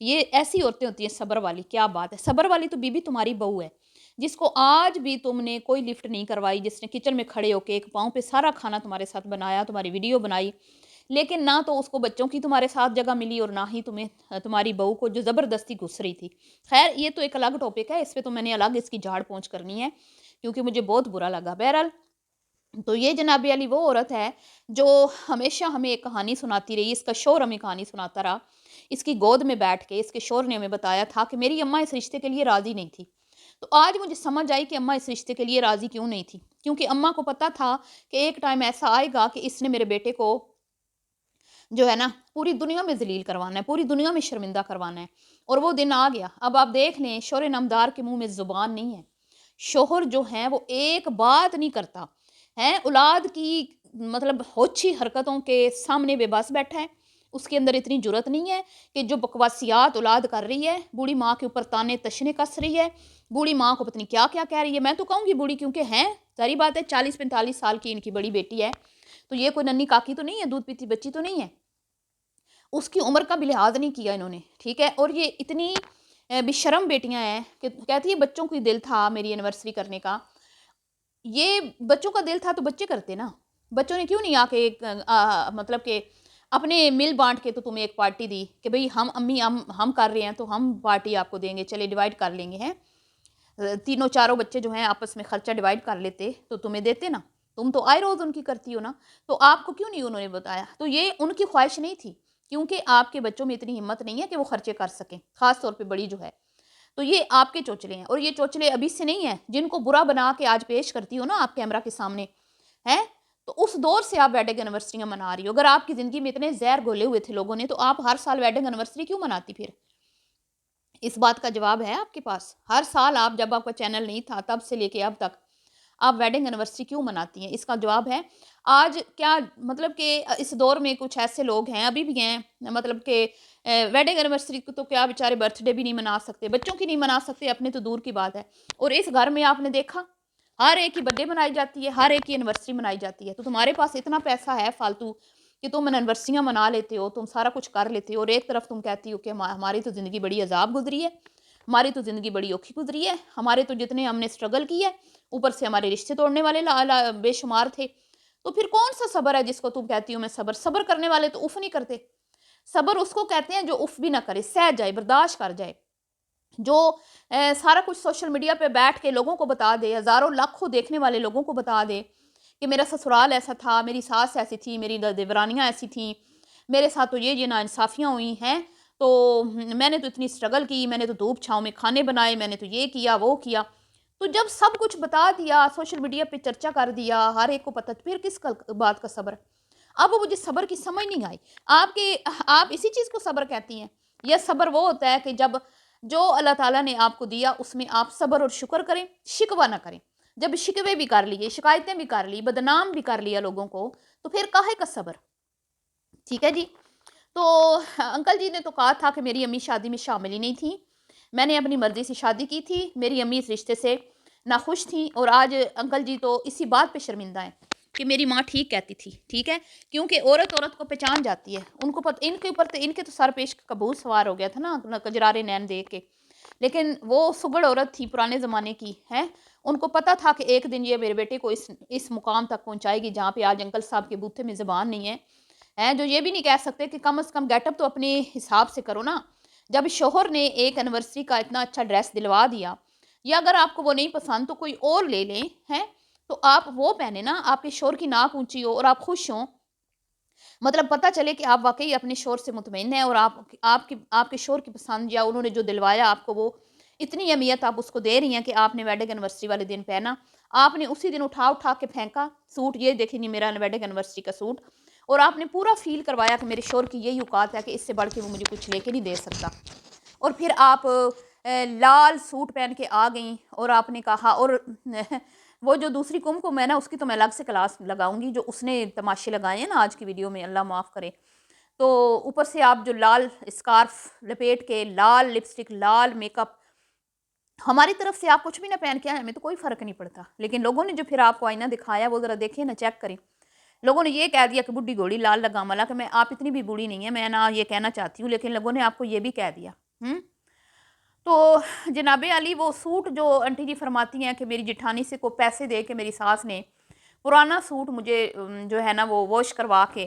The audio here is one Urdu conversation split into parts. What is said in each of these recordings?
یہ ایسی عورتیں ہوتی ہیں صبر والی، کیا بات ہے! صبر والی تو بیوی تمہاری بہو ہے، جس کو آج بھی تم نے کوئی لفٹ نہیں کروائی، جس نے کچن میں کھڑے ہو کے ایک پاؤں پہ سارا کھانا تمہارے ساتھ بنایا، تمہاری ویڈیو بنائی، لیکن نہ تو اس کو بچوں کی تمہارے ساتھ جگہ ملی اور نہ ہی تمہیں تمہاری بہو کو جو زبردستی گھس رہی تھی۔ خیر یہ تو ایک الگ ٹاپک ہے، اس پہ تو میں نے الگ اس کی جھاڑ پونچھ کرنی ہے، کیونکہ مجھے بہت برا لگا۔ بہرحال تو یہ جناب علی وہ عورت ہے جو ہمیشہ ہمیں ایک کہانی سناتی رہی، اس کا شوہر ہمیں کہانی سناتا رہا، اس کی گود میں بیٹھ کے اس کے شوہر نے ہمیں بتایا تھا کہ میری اماں اس رشتے کے لیے راضی نہیں تھی۔ تو آج مجھے سمجھ آئی کہ اماں اس رشتے کے لیے راضی کیوں نہیں تھی، کیونکہ اماں کو پتا تھا کہ ایک ٹائم ایسا آئے گا کہ اس نے میرے بیٹے کو جو ہے نا پوری دنیا میں ذلیل کروانا ہے، پوری دنیا میں شرمندہ کروانا ہے، اور وہ دن آ گیا۔ اب آپ دیکھ لیں شوہر نامدار کے منہ میں زبان نہیں ہے، شوہر جو ہیں وہ ایک بات نہیں کرتا ہے، اولاد کی مطلب ہوچھی حرکتوں کے سامنے بے بس بیٹھا ہے، اس کے اندر اتنی جرت نہیں ہے کہ جو بکواسیات اولاد کر رہی ہے، بوڑھی ماں کے اوپر تانے تشنے کس رہی ہے، بوڑھی ماں کو پتنی کیا کیا کہہ رہی ہے، میں تو کہوں گی بوڑھی کیونکہ ہیں، ظاہری بات ہے 40-45 سال کی ان کی بڑی بیٹی ہے، تو یہ کوئی ننھی کاکی تو نہیں ہے، دودھ پیتی بچی تو نہیں ہے، اس کی عمر کا بھی لحاظ نہیں کیا انہوں نے، ٹھیک ہے، اور یہ اتنی بے شرم بیٹیاں ہیں کہ کہتی ہے بچوں کو دل تھا میری اینیورسری کرنے کا، یہ بچوں کا دل تھا تو بچے کرتے نا، بچوں نے کیوں نہیں آ کے مطلب کہ اپنے مل بانٹ کے تو تمہیں ایک پارٹی دی کہ بھئی ہم امی ہم کر رہے ہیں تو ہم پارٹی آپ کو دیں گے، چلے ڈیوائڈ کر لیں گے ہیں، تینوں چاروں بچے جو ہیں آپس میں خرچہ ڈیوائڈ کر لیتے تو تمہیں دیتے نا، تم تو آئے روز ان کی کرتی ہو نا، تو آپ کو کیوں نہیں انہوں نے بتایا؟ تو یہ ان کی خواہش نہیں تھی، کیونکہ آپ کے بچوں میں اتنی ہمت نہیں ہے کہ وہ خرچے کر سکیں، خاص طور پہ بڑی جو ہے، تو یہ آپ کے چوچلے ہیں، اور یہ چوچلے ابھی سے نہیں ہیں جن کو برا بنا کے آج پیش کرتی ہو نا آپ کیمرہ کے سامنے ہیں، تو اس دور سے آپ ویڈنگ اینیورسریاں منا رہی ہو۔ اگر آپ کی زندگی میں اتنے زہر گھولے ہوئے تھے لوگوں نے تو آپ ہر سال ویڈنگ اینیورسری کیوں مناتی پھر؟ اس بات کا جواب ہے آپ کے پاس؟ ہر سال آپ جب آپ کا چینل نہیں تھا تب سے لے کے اب تک آپ ویڈنگ اینیورسری کیوں مناتی ہیں؟ اس کا جواب ہے آج کیا مطلب کہ اس دور میں کچھ ایسے لوگ ہیں ابھی بھی ہیں مطلب کہ ویڈنگ اینیورسری کو تو کیا بیچارے برتھ ڈے بھی نہیں منا سکتے، بچوں کی نہیں منا سکتے، اپنے تو دور کی بات ہے، اور اس گھر میں آپ نے دیکھا ہر ایک کی برتھ ڈے منائی جاتی ہے، ہر ایک کی اینیورسری منائی جاتی ہے، تو تمہارے پاس اتنا پیسہ ہے فالتو کہ تم اینیورسریاں منا لیتے ہو، تم سارا کچھ کر لیتے ہو، اور ایک طرف تم کہتی ہو کہ ہماری تو زندگی بڑی عذاب گزری ہے، ہماری تو زندگی بڑی اوکھی گزری ہے، ہمارے تو جتنے ہم نے اسٹرگل کی ہے اوپر سے ہمارے رشتے توڑنے والے بے شمار تھے، تو پھر کون سا صبر ہے جس کو تم کہتی ہو میں صبر کرنے والے تو اف نہیں کرتے، صبر اس کو کہتے ہیں جو اف بھی نہ کرے، سہ جائے، برداشت کر جائے، جو سارا کچھ سوشل میڈیا پہ بیٹھ کے لوگوں کو بتا دے، ہزاروں لاکھوں دیکھنے والے لوگوں کو بتا دے کہ میرا سسرال ایسا تھا، میری ساس ایسی تھی، میری دیورانیاں ایسی تھیں، میرے ساتھ تو یہ ناانصافیاں ہوئی ہیں، تو میں نے تو اتنی اسٹرگل کی، میں نے تو دھوپ چھاؤں میں کھانے بنائے، میں نے تو یہ کیا وہ کیا، تو جب سب کچھ بتا دیا سوشل میڈیا پہ چرچا کر دیا ہر ایک کو پتہ، پھر کس بات کا صبر؟ اب وہ مجھے صبر کی سمجھ نہیں آئی، آپ اسی چیز کو صبر کہتی ہیں؟ یہ صبر وہ ہوتا ہے کہ جب جو اللہ تعالیٰ نے آپ کو دیا اس میں آپ صبر اور شکر کریں، شکوہ نہ کریں، جب شکوے بھی کر لیے، شکایتیں بھی کر لی، بدنام بھی کر لیا لوگوں کو، تو پھر کاہے کا صبر؟ ٹھیک ہے جی، تو انکل جی نے تو کہا تھا کہ میری امی شادی میں شامل ہی نہیں تھیں، میں نے اپنی مرضی سے شادی کی تھی، میری امی اس رشتے سے ناخوش تھیں، اور آج انکل جی تو اسی بات پہ شرمندہ ہیں کہ میری ماں ٹھیک کہتی تھی، ٹھیک ہے، کیونکہ عورت کو پہچان جاتی ہے، ان کو ان کے اوپر ان کے تو سر پیش کبوت سوار ہو گیا تھا نا کجرارے نین دیکھ کے، لیکن وہ سگڑ عورت تھی پرانے زمانے کی ہے، ان کو پتا تھا کہ ایک دن یہ میرے بیٹے کو اس مقام تک پہنچائے گی جہاں پہ آج انکل صاحب کے بوتھے میں زبان نہیں ہے، جو یہ بھی نہیں کہہ سکتے کہ کم از کم گیٹ اپ تو اپنے حساب سے کرو نا، جب شوہر نے ایک اینیورسری کا اتنا اچھا ڈریس دلوا دیا، یا اگر آپ کو وہ نہیں پسند تو کوئی اور لے لیں ہیں، تو آپ وہ پہنے نا، آپ کے شوہر کی ناک اونچی ہو اور آپ خوش ہوں، مطلب پتہ چلے کہ آپ واقعی اپنے شوہر سے مطمئن ہیں، اور آپ کے شوہر کی پسند یا انہوں نے جو دلوایا آپ کو وہ اتنی اہمیت آپ اس کو دے رہی ہیں کہ آپ نے ویڈنگ اینیورسری والے دن پہنا، آپ نے اسی دن اٹھا کے پھینکا سوٹ، یہ دیکھیں نہیں میرا ویڈنگ اینیورسری کا سوٹ، اور آپ نے پورا فیل کروایا کہ میرے شوہر کی یہی اوقات ہے کہ اس سے بڑھ کے وہ مجھے کچھ لے کے نہیں دے سکتا، اور پھر آپ لال سوٹ پہن کے آ گئیں، اور آپ نے کہا، اور وہ جو دوسری کم کو میں نا اس کی تو میں الگ سے کلاس لگاؤں گی، جو اس نے تماشے لگائے ہیں نا آج کی ویڈیو میں، اللہ معاف کرے، تو اوپر سے آپ جو لال اسکارف لپیٹ کے، لال لپسٹک، لال میک اپ، ہماری طرف سے آپ کچھ بھی نہ پہن کے آئے ہمیں تو کوئی فرق نہیں پڑتا، لیکن لوگوں نے جو پھر آپ کو آئینہ دکھایا وہ ذرا دیکھیں نا، چیک کریں، لوگوں نے یہ کہہ دیا کہ بڈھی گھوڑی لال لگام والا، کہ میں آپ اتنی بھی بوڑھی نہیں ہے، میں نہ یہ کہنا چاہتی ہوں، لیکن لوگوں نے آپ کو یہ بھی کہہ دیا ہوں تو جناب علی وہ سوٹ جو آنٹی جی فرماتی ہیں کہ میری جٹھانی سے کو پیسے دے کے میری ساس نے پرانا سوٹ مجھے جو ہے نا وہ واش کروا کے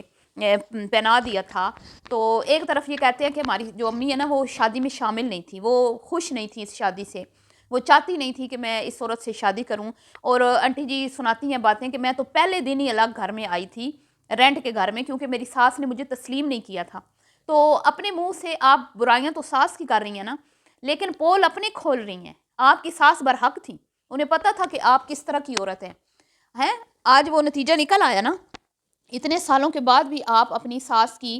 پہنا دیا تھا، تو ایک طرف یہ کہتے ہیں کہ ہماری جو امی ہے نا وہ شادی میں شامل نہیں تھی، وہ خوش نہیں تھی اس شادی سے، وہ چاہتی نہیں تھی کہ میں اس عورت سے شادی کروں، اور آنٹی جی سناتی ہیں باتیں کہ میں تو پہلے دن ہی الگ گھر میں آئی تھی، رینٹ کے گھر میں، کیونکہ میری ساس نے مجھے تسلیم نہیں کیا تھا۔ تو اپنے منہ سے آپ برائیاں تو ساس کی کر رہی ہیں نا، لیکن پول اپنے کھول رہی ہیں۔ آپ کی ساس برحق تھی، انہیں پتہ تھا کہ آپ کس طرح کی عورت ہیں، آج وہ نتیجہ نکل آیا نا، اتنے سالوں کے بعد بھی آپ اپنی ساس کی،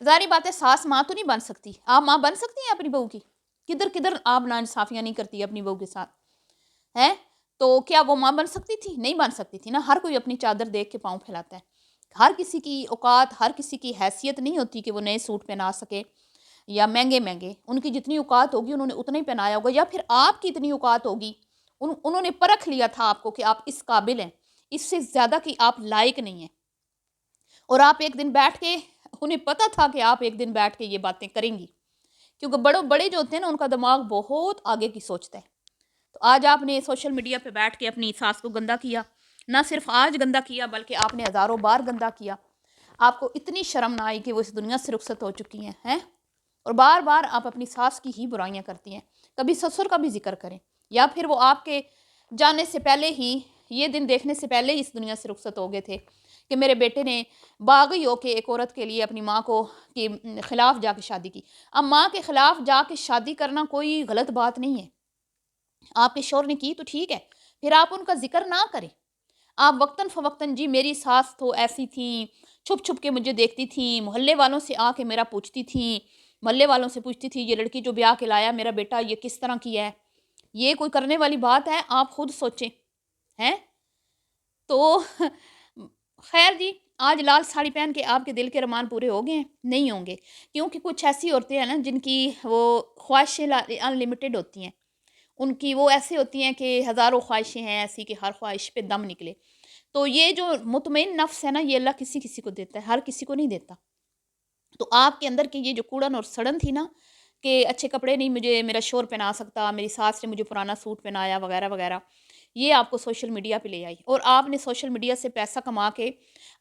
ظاہری بات ہے ساس ماں تو نہیں بن سکتی، آپ ماں بن سکتی ہیں اپنی بہو کی؟ کدھر کدھر آپ ناانصافیاں نہیں کرتی اپنی بہو کے ساتھ ہیں؟ تو کیا وہ ماں بن سکتی تھی؟ نہیں بن سکتی تھی نا۔ ہر کوئی اپنی چادر دیکھ کے پاؤں پھیلاتا ہے، ہر کسی کی اوقات، ہر کسی کی حیثیت نہیں ہوتی کہ وہ نئے سوٹ پہنا سکے یا مہنگے مہنگے، ان کی جتنی اوقات ہوگی انہوں نے اتنا ہی پہنایا ہوگا، یا پھر آپ کی اتنی اوقات ہوگی، انہوں نے پرکھ لیا تھا آپ کو کہ آپ اس قابل ہیں، اس سے زیادہ کہ آپ لائق نہیں ہیں، اور آپ ایک دن بیٹھ کے، انہیں پتہ تھا کہ آپ ایک دن بیٹھ کے یہ باتیں کریں گی، کیونکہ بڑے جو ہوتے ہیں نا ان کا دماغ بہت آگے کی سوچتا ہے۔ تو آج آپ نے سوشل میڈیا پہ بیٹھ کے اپنی ساس کو گندا کیا، نہ صرف آج گندا کیا بلکہ آپ نے ہزاروں بار گندا کیا، آپ کو اتنی شرم نہ آئی کہ وہ اس دنیا سے رخصت ہو چکی ہیں، اور بار بار آپ اپنی ساس کی ہی برائیاں کرتی ہیں، کبھی سسر کا بھی ذکر کریں، یا پھر وہ آپ کے جانے سے پہلے ہی، یہ دن دیکھنے سے پہلے ہی اس دنیا سے رخصت ہو گئے تھے کہ میرے بیٹے نے باغی ہو کے ایک عورت کے لیے اپنی ماں کو کے خلاف جا کے شادی کی۔ اب ماں کے خلاف جا کے شادی کرنا کوئی غلط بات نہیں ہے، آپ کے شوہر نے کی تو ٹھیک ہے، پھر آپ ان کا ذکر نہ کریں۔ آپ وقتاً فوقتاً جی میری ساس تو ایسی تھیں، چھپ چھپ کے مجھے دیکھتی تھیں، محلے والوں سے آ کے میرا پوچھتی تھیں، محلے والوں سے پوچھتی تھی یہ لڑکی جو بیاہ کے لایا میرا بیٹا یہ کس طرح کی ہے، یہ کوئی کرنے والی بات ہے؟ آپ خود سوچیں ہیں۔ تو خیر جی، آج لال ساڑی پہن کے آپ کے دل کے ارمان پورے ہو گئے ہیں؟ نہیں ہوں گے، کیونکہ کچھ ایسی عورتیں ہیں نا جن کی وہ خواہشیں ان لمیٹڈ ہوتی ہیں، ان کی وہ ایسی ہوتی ہیں کہ ہزاروں خواہشیں ہیں ایسی کہ ہر خواہش پہ دم نکلے۔ تو یہ جو مطمئن نفس ہے نا یہ اللہ کسی کسی کو دیتا ہے، ہر کسی کو نہیں دیتا۔ تو آپ کے اندر کی یہ جو کوڑن اور سڑن تھی نا کہ اچھے کپڑے نہیں مجھے میرا شوہر پہنا سکتا، میری ساس نے مجھے پرانا سوٹ پہنایا وغیرہ وغیرہ، یہ آپ کو سوشل میڈیا پہ لے آئی، اور آپ نے سوشل میڈیا سے پیسہ کما کے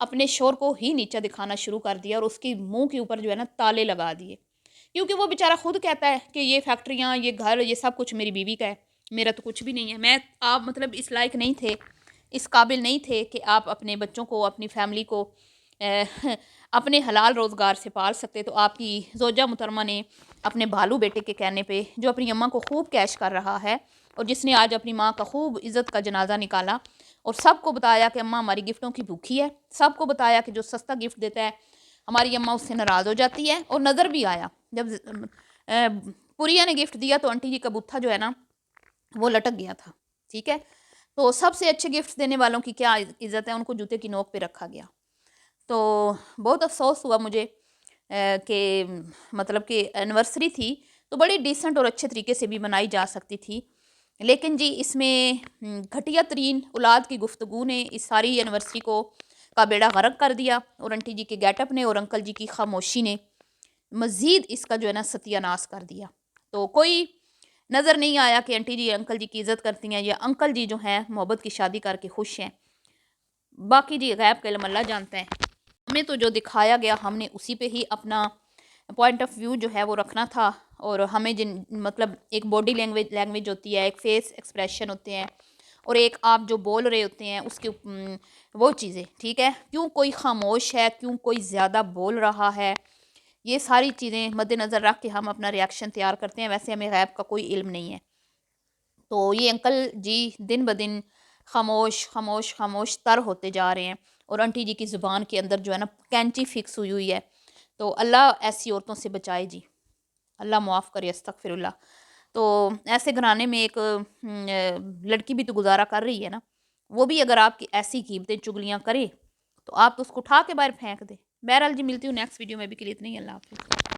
اپنے شوہر کو ہی نیچا دکھانا شروع کر دیا، اور اس کی منہ کے اوپر جو ہے نا تالے لگا دیے، کیونکہ وہ بیچارہ خود کہتا ہے کہ یہ فیکٹریاں، یہ گھر، یہ سب کچھ میری بیوی کا ہے، میرا تو کچھ بھی نہیں ہے، آپ مطلب اس لائق نہیں تھے، اس قابل نہیں تھے کہ آپ اپنے بچوں کو، اپنی فیملی کو اپنے حلال روزگار سے پال سکتے۔ تو آپ کی زوجہ محترمہ نے اپنے بھالو بیٹے کے کہنے پہ، جو اپنی اماں کو خوب کیش کر رہا ہے اور جس نے آج اپنی ماں کا خوب عزت کا جنازہ نکالا اور سب کو بتایا کہ اماں ہماری گفٹوں کی بھوکھی ہے، سب کو بتایا کہ جو سستا گفٹ دیتا ہے ہماری اماں اس سے ناراض ہو جاتی ہے، اور نظر بھی آیا جب پوریا نے گفٹ دیا تو آنٹی جی کا بوتھا جو ہے نا وہ لٹک گیا تھا، ٹھیک ہے۔ تو سب سے اچھے گفٹ دینے والوں کی کیا عزت ہے، ان کو جوتے کی نوک پہ رکھا گیا۔ تو بہت افسوس ہوا مجھے کہ مطلب کہ اینیورسری تھی تو بڑی ڈیسنٹ اور اچھے طریقے سے بھی منائی جا سکتی تھی، لیکن جی اس میں گھٹیا ترین اولاد کی گفتگو نے اس ساری اینیورسری کو کا بیڑا غرق کر دیا، اور آنٹی جی کے گیٹ اپ نے اور انکل جی کی خاموشی نے مزید اس کا جو ہے نا ستیہ ناش کر دیا۔ تو کوئی نظر نہیں آیا کہ آنٹی جی انکل جی کی عزت کرتی ہیں، یا انکل جی جو ہیں محبت کی شادی کر کے خوش ہیں۔ باقی جی غیب کا علم اللہ جانتے ہیں، ہمیں تو جو دکھایا گیا ہم نے اسی پہ ہی اپنا پوائنٹ آف ویو جو ہے وہ رکھنا تھا، اور ہمیں مطلب ایک باڈی لینگویج ہوتی ہے، ایک فیس ایکسپریشن ہوتے ہیں، اور ایک آپ جو بول رہے ہوتے ہیں اس کے وہ چیزیں، ٹھیک ہے، کیوں کوئی خاموش ہے، کیوں کوئی زیادہ بول رہا ہے، یہ ساری چیزیں مد نظر رکھ کے ہم اپنا ریاکشن تیار کرتے ہیں، ویسے ہمیں غیب کا کوئی علم نہیں ہے۔ تو یہ انکل جی دن بدن خاموش خاموش خاموش تر ہوتے جا رہے ہیں، اور آنٹی جی کی زبان کے اندر جو ہے نا کینچی فکس ہوئی ہے۔ تو اللہ ایسی عورتوں سے بچائے جی، اللہ معاف کرے، استغفر اللہ۔ تو ایسے گھرانے میں ایک لڑکی بھی تو گزارا کر رہی ہے نا، وہ بھی اگر آپ کی ایسی قیمتیں چگلیاں کرے تو آپ تو اس کو اٹھا کے باہر پھینک دیں۔ بہرحال جی ملتی ہوں نیکسٹ ویڈیو میں، بھی کے لیے اتنا ہی، اللہ حافظ۔